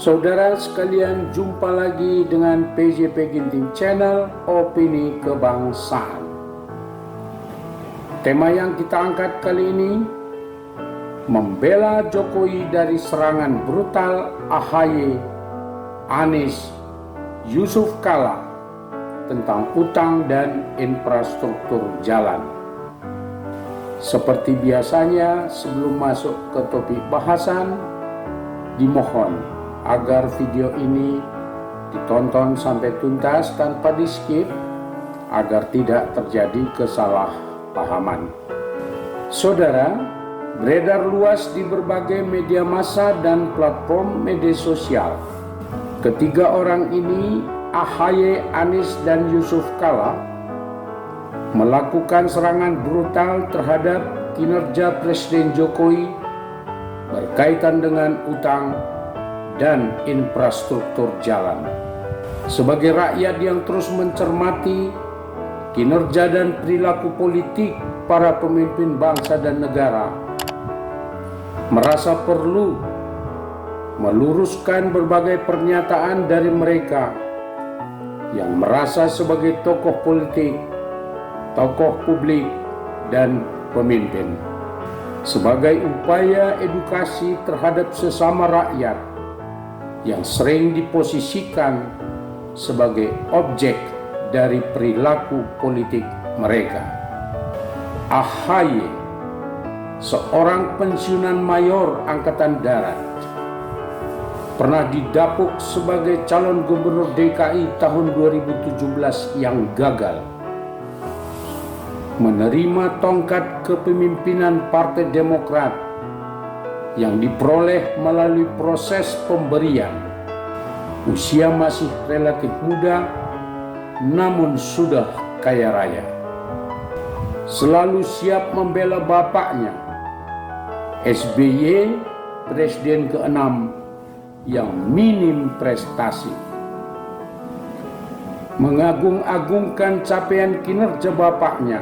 Saudara sekalian, jumpa lagi dengan PJP Ginting Channel Opini Kebangsaan. Tema yang kita angkat kali ini, membela Jokowi dari serangan brutal AHY, Anies, Yusuf Kala tentang utang dan infrastruktur jalan. Seperti biasanya, sebelum masuk ke topik bahasan, dimohon agar video ini ditonton sampai tuntas tanpa di-skip agar tidak terjadi kesalahpahaman. Saudara, beredar luas di berbagai media massa dan platform media sosial. Ketiga orang ini, AHY, Anies, dan Yusuf Kala, melakukan serangan brutal terhadap kinerja Presiden Jokowi berkaitan dengan utang dan infrastruktur jalan. Sebagai rakyat yang terus mencermati kinerja dan perilaku politik para pemimpin bangsa dan negara, merasa perlu meluruskan berbagai pernyataan dari mereka yang merasa sebagai tokoh politik, tokoh publik, dan pemimpin, sebagai upaya edukasi terhadap sesama rakyat yang sering diposisikan sebagai objek dari perilaku politik mereka. AHY, seorang pensiunan mayor Angkatan Darat, pernah didapuk sebagai calon gubernur DKI tahun 2017 yang gagal, menerima tongkat kepemimpinan Partai Demokrat yang diperoleh melalui proses pemberian. Usia masih relatif muda, namun sudah kaya raya. Selalu siap membela bapaknya, SBY, Presiden ke-6 yang minim prestasi. Mengagung-agungkan capaian kinerja bapaknya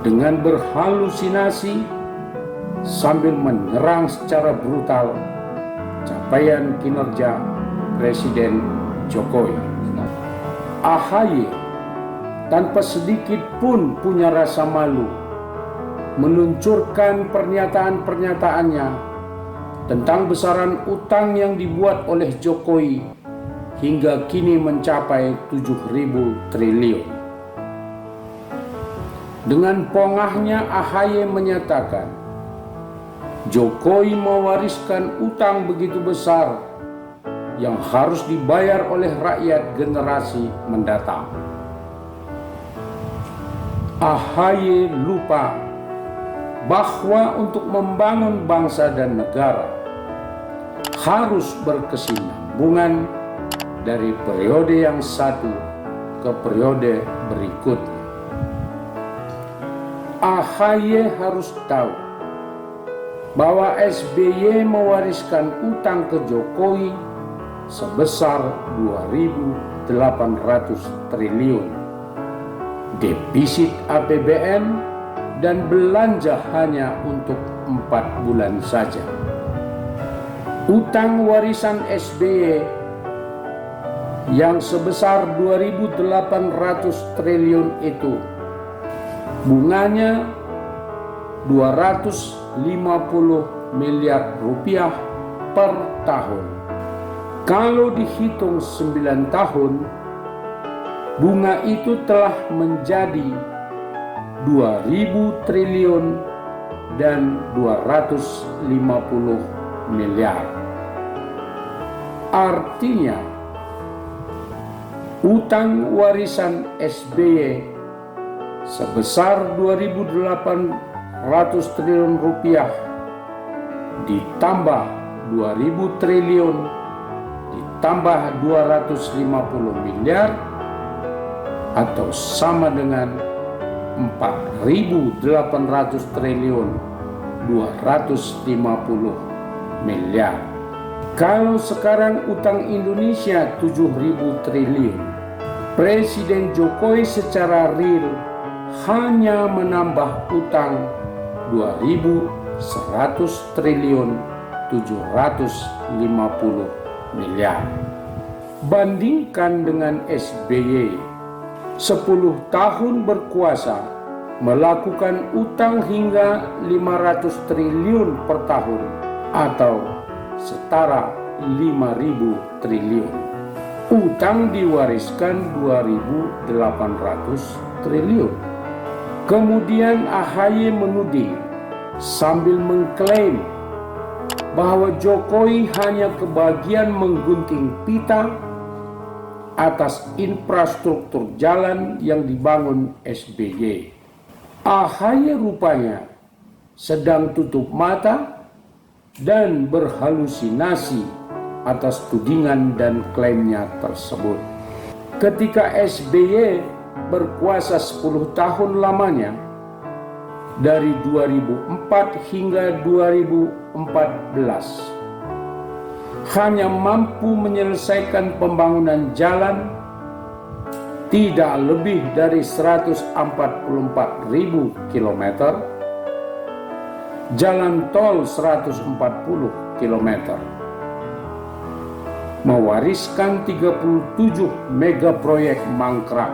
dengan berhalusinasi sambil menyerang secara brutal capaian kinerja Presiden Jokowi. AHY tanpa sedikit pun punya rasa malu meluncurkan pernyataan-pernyataannya tentang besaran utang yang dibuat oleh Jokowi hingga kini mencapai 7.000 triliun. Dengan pongahnya AHY menyatakan Jokowi mewariskan utang begitu besar yang harus dibayar oleh rakyat generasi mendatang. AHY lupa bahwa untuk membangun bangsa dan negara harus berkesinambungan dari periode yang satu ke periode berikutnya. AHY harus tahu bahwa SBY mewariskan utang ke Jokowi sebesar 2.800 triliun, defisit APBN, dan belanja hanya untuk 4 bulan saja. Utang warisan SBY yang sebesar 2.800 triliun itu bunganya 250 miliar rupiah per tahun. Kalau dihitung 9 tahun, bunga itu telah menjadi 2.000 triliun dan 250 miliar. Artinya, utang warisan SBY sebesar 2.800 triliun rupiah ditambah 2.000 triliun ditambah 250 miliar atau sama dengan 4.800 triliun 250 miliar. Kalau sekarang utang Indonesia 7.000 triliun, Presiden Jokowi secara real hanya menambah utang 2.100 triliun 750 miliar. Bandingkan dengan SBY, 10 tahun berkuasa melakukan utang hingga 500 triliun per tahun atau setara 5.000 triliun. Utang diwariskan 2.800 triliun. Kemudian AHY menuding sambil mengklaim bahwa Jokowi hanya kebagian menggunting pita atas infrastruktur jalan yang dibangun SBY. AHY rupanya sedang tutup mata dan berhalusinasi atas tudingan dan klaimnya tersebut. Ketika SBY berkuasa 10 tahun lamanya, dari 2004 hingga 2014, hanya mampu menyelesaikan pembangunan jalan tidak lebih dari 144.000 km, jalan tol 140 km, mewariskan 37 mega proyek mangkrak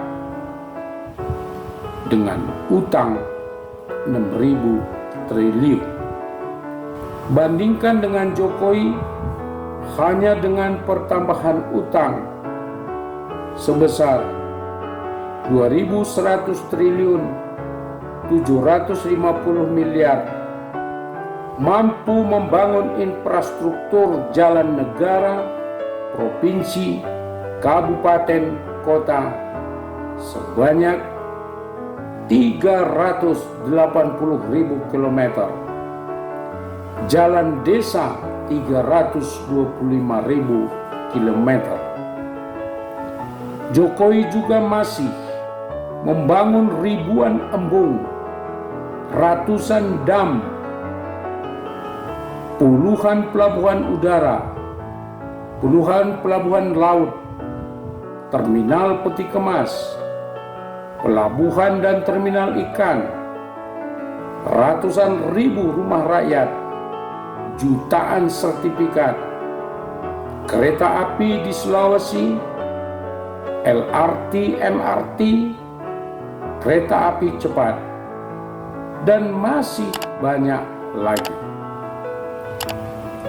dengan utang 6.000 triliun. Bandingkan dengan Jokowi, hanya dengan pertambahan utang sebesar 2.100 triliun 750 miliar mampu membangun infrastruktur jalan negara, provinsi, kabupaten, kota sebanyak 380.000 km, jalan desa 325.000 km. Jokowi juga masih membangun ribuan embung, ratusan dam, puluhan pelabuhan udara, puluhan pelabuhan laut, terminal peti kemas, pelabuhan dan terminal ikan, ratusan ribu rumah rakyat, jutaan sertifikat, kereta api di Sulawesi, LRT, MRT, kereta api cepat, dan masih banyak lagi.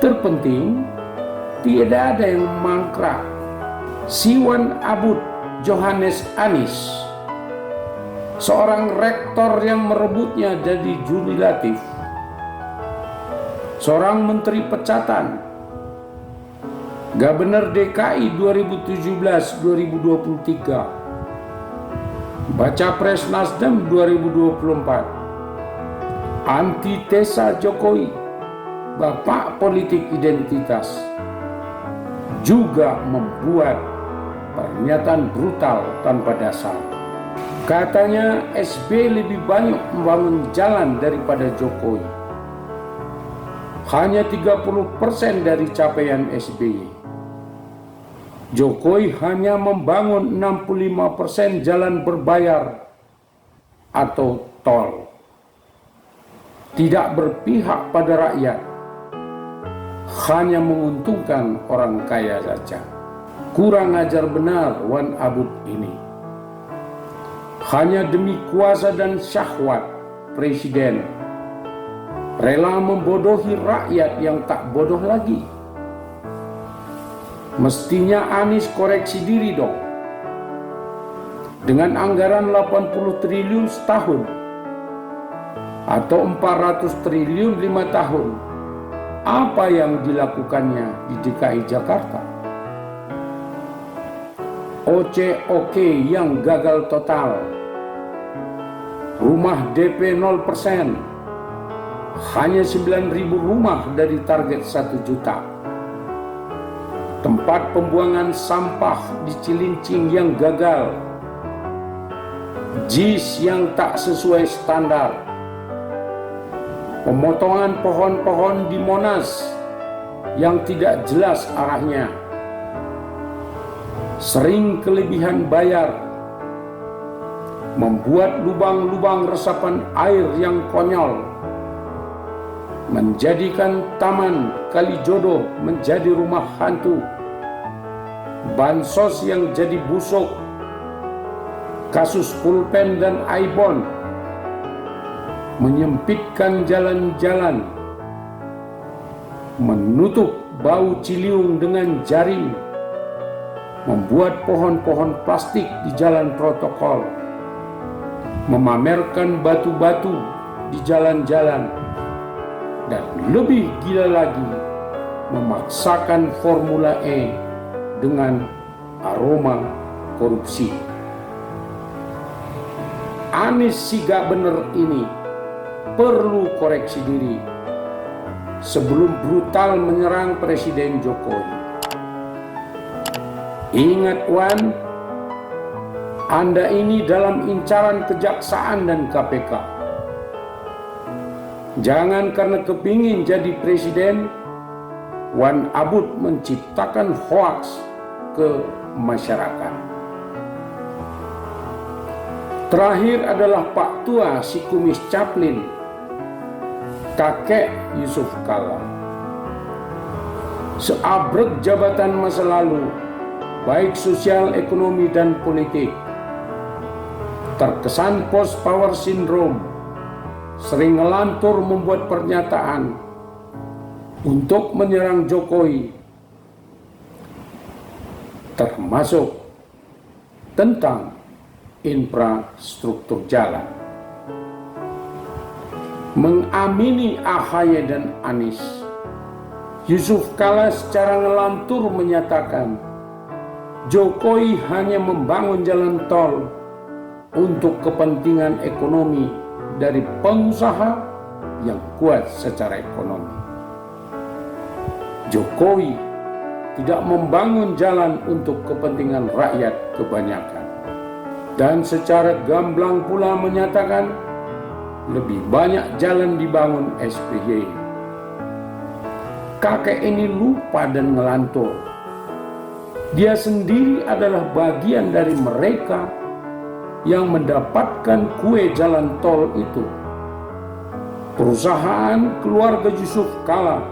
Terpenting, tidak ada yang mangkrak. Siwan Abud Johannes Anies, seorang rektor yang merebutnya jadi juri latif, seorang menteri pecatan, Gubernur DKI 2017-2023, baca pres Nasdem 2024, antitesa Jokowi, bapak politik identitas, juga membuat pernyataan brutal tanpa dasar. Katanya SBY lebih banyak membangun jalan daripada Jokowi. Hanya 30% dari capaian SBY. Jokowi hanya membangun 65% jalan berbayar atau tol. Tidak berpihak pada rakyat, hanya menguntungkan orang kaya saja. Kurang ajar benar Wan Abud ini. Hanya demi kuasa dan syahwat, Presiden rela membodohi rakyat yang tak bodoh lagi. Mestinya Anies koreksi diri dong. Dengan anggaran 80 triliun setahun atau 400 triliun 5 tahun, apa yang dilakukannya di DKI Jakarta? OCOK yang gagal total, rumah DP 0%, hanya 9.000 rumah dari target 1 juta. Tempat pembuangan sampah di Cilincing yang gagal, JIS yang tak sesuai standar, pemotongan pohon-pohon di Monas yang tidak jelas arahnya, sering kelebihan bayar, membuat lubang-lubang resapan air yang konyol, menjadikan Taman Kalijodo menjadi rumah hantu, bansos yang jadi busuk, kasus pulpen dan Aibon, menyempitkan jalan-jalan, menutup Bau Ciliwung dengan jaring, membuat pohon-pohon plastik di jalan protokol, memamerkan batu-batu di jalan-jalan, dan lebih gila lagi, memaksakan Formula E dengan aroma korupsi. Anies si gak bener ini perlu koreksi diri sebelum brutal menyerang Presiden Jokowi. Ingat Wan, Anda ini dalam incaran kejaksaan dan KPK. Jangan karena kepingin jadi presiden, Wan Abud menciptakan hoaks ke masyarakat. Terakhir adalah Pak Tua si kumis caplin, kakek Yusuf Kala. Seabrek jabatan masa lalu, baik sosial, ekonomi, dan politik. Terkesan post power syndrome, sering ngelantur membuat pernyataan untuk menyerang Jokowi, termasuk tentang infrastruktur jalan. Mengamini AHY dan Anies, Yusuf Kala secara ngelantur menyatakan Jokowi hanya membangun jalan tol untuk kepentingan ekonomi dari pengusaha yang kuat secara ekonomi. Jokowi tidak membangun jalan untuk kepentingan rakyat kebanyakan. Dan secara gamblang pula menyatakan lebih banyak jalan dibangun SBY. Kakek ini lupa dan ngelantur. Dia sendiri adalah bagian dari mereka yang mendapatkan kue jalan tol itu. Perusahaan keluarga Yusuf Kala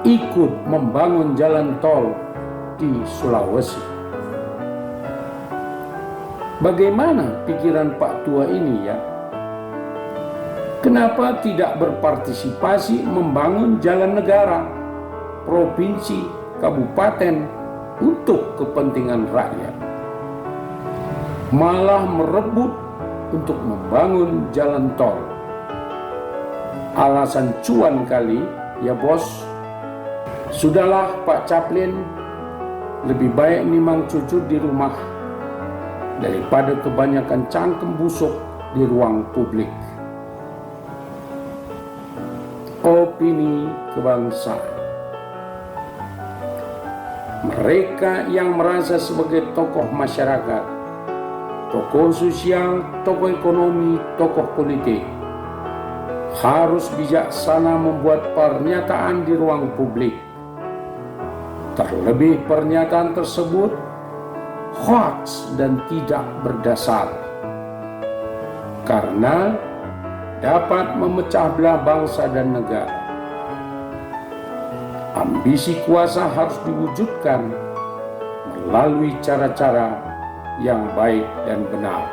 ikut membangun jalan tol di Sulawesi. Bagaimana pikiran Pak Tua ini ya? Kenapa tidak berpartisipasi membangun jalan negara, provinsi, kabupaten untuk kepentingan rakyat? Malah merebut untuk membangun jalan tol. Alasan cuan kali, ya bos. Sudahlah Pak Caplin, lebih baik nimang cucu di rumah daripada kebanyakan cangkem busuk di ruang publik. Opini kebangsaan. Mereka yang merasa sebagai tokoh masyarakat, tokoh sosial, tokoh ekonomi, tokoh politik, harus bijaksana membuat pernyataan di ruang publik. Terlebih pernyataan tersebut hoaks dan tidak berdasar, karena dapat memecah belah bangsa dan negara. Ambisi kuasa harus diwujudkan melalui cara-cara yang baik dan benar.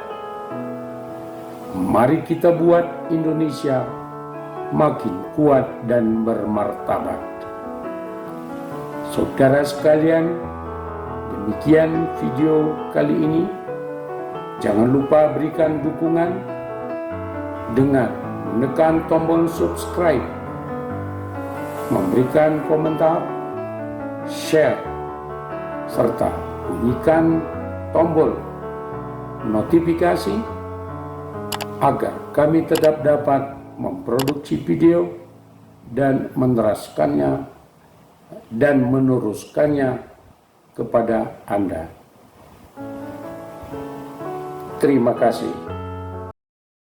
Mari kita buat Indonesia makin kuat dan bermartabat. Saudara sekalian, demikian video kali ini. Jangan lupa berikan dukungan dengan menekan tombol subscribe, memberikan komentar, share, serta bunyikan tombol notifikasi agar kami tetap dapat memproduksi video dan meneruskannya dan meneruskannya kepada Anda. Terima kasih.